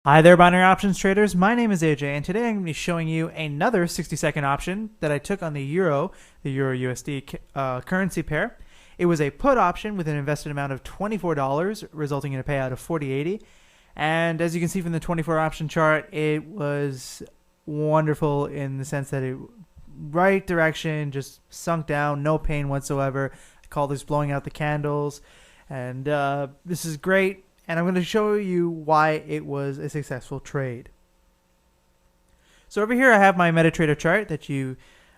Hi there, binary options traders. My name is AJ, and today I'm going to be showing you another 60-second option that I took on the EUR-USD currency pair. It was a put option with an invested amount of $24, resulting in a payout of $40.80. And as you can see from the 24 option chart, it was wonderful in the sense that it right direction, just sunk down, no pain whatsoever. I call this blowing out the candles, and this is great. And I'm going to show you why it was a successful trade. So over here I have my MetaTrader chart that you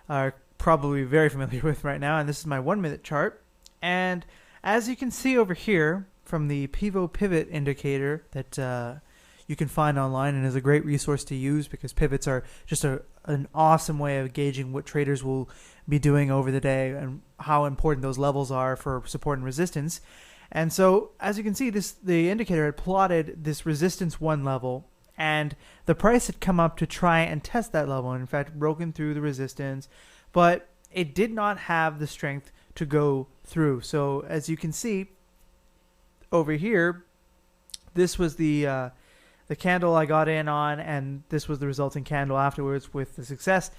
are probably very familiar with right now, and this is my 1-minute chart. And as you can see over here from the pivot indicator that you can find online and is a great resource to use, because pivots are just an awesome way of gauging what traders will be doing over the day and how important those levels are for support and resistance. And so, as you can see, the indicator had plotted this resistance 1 level, and the price had come up to try and test that level, and in fact broken through the resistance, but it did not have the strength to go through. So as you can see over here, this was the candle I got in on, and this was the resulting candle afterwards with the success.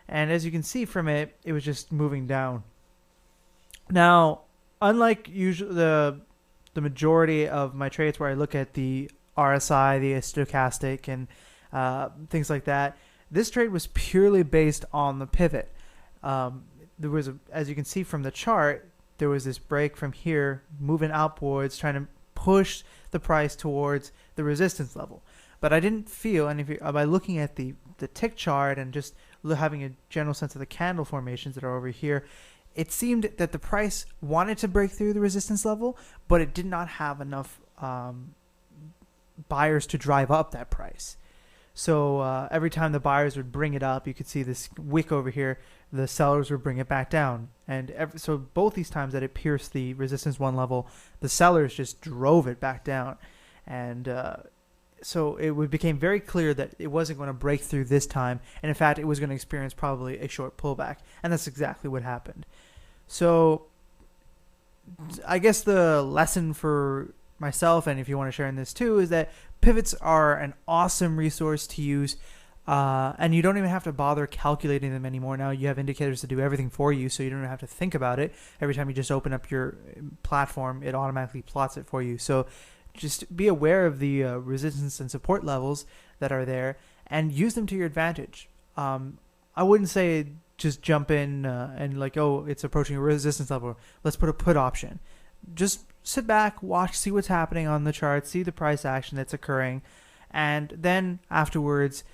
And as you can see from it, it was just moving down. Now, unlike usually the majority of my trades where I look at the RSI, the stochastic, and things like that, this trade was purely based on the pivot. There was, as you can see from the chart, there was this break from here, moving outwards, trying to push the price towards the resistance level. But I didn't feel, and by looking at the tick chart and just having a general sense of the candle formations that are over here, it seemed that the price wanted to break through the resistance level, but it did not have enough buyers to drive up that price. So every time the buyers would bring it up, you could see this wick over here, the sellers would bring it back down. And so both these times that it pierced the resistance 1 level, the sellers just drove it back down. And so it became very clear that it wasn't going to break through this time, and in fact it was going to experience probably a short pullback, and that's exactly what happened. So I guess the lesson for myself, and if you want to share in this too, is that pivots are an awesome resource to use, and you don't even have to bother calculating them anymore. Now you have indicators to do everything for you, so you don't have to think about it. Every time you just open up your platform, it automatically plots it for you. So just be aware of the resistance and support levels that are there and use them to your advantage. I wouldn't say just jump in and like, oh, it's approaching a resistance level, let's put a put option. Just sit back, watch, see what's happening on the chart, see the price action that's occurring, and then afterwards,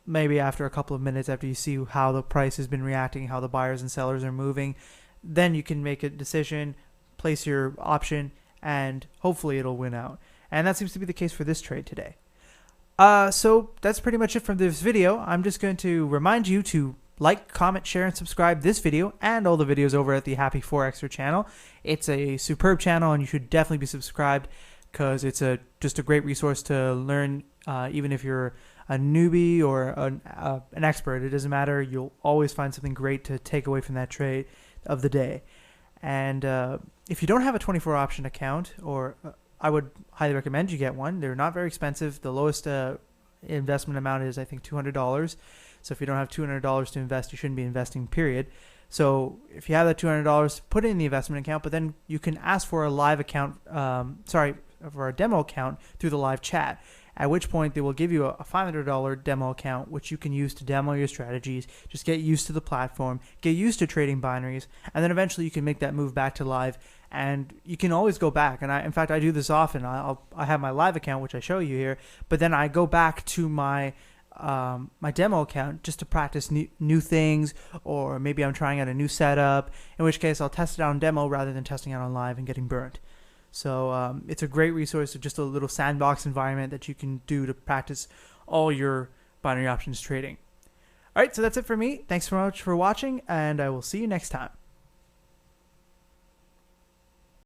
maybe after a couple of minutes, after you see how the price has been reacting, how the buyers and sellers are moving, then you can make a decision, place your option, and hopefully it'll win out. And that seems to be the case for this trade today. So that's pretty much it from this video. I'm just going to remind you to like, comment, share, and subscribe this video and all the videos over at the Happy Forexer channel. It's a superb channel, and you should definitely be subscribed because it's just a great resource to learn, even if you're a newbie or an expert. It doesn't matter. You'll always find something great to take away from that trade of the day. And if you don't have a 24 option account, or I would highly recommend you get one. They're not very expensive. The lowest investment amount is, I think, $200. So if you don't have $200 to invest, you shouldn't be investing, period. So if you have that $200, put it in the investment account, but then you can ask for a live account, for a demo account through the live chat, at which point they will give you a $500 demo account, which you can use to demo your strategies. Just get used to the platform, get used to trading binaries, and then eventually you can make that move back to live, and you can always go back. And in fact, I do this often. I have my live account, which I show you here, but then I go back to my demo account just to practice new things, or maybe I'm trying out a new setup, in which case I'll test it out on demo rather than testing it on live and getting burnt. So it's a great resource, just a little sandbox environment that you can do to practice all your binary options trading. All right, so that's it for me. Thanks so much for watching, and I will see you next time.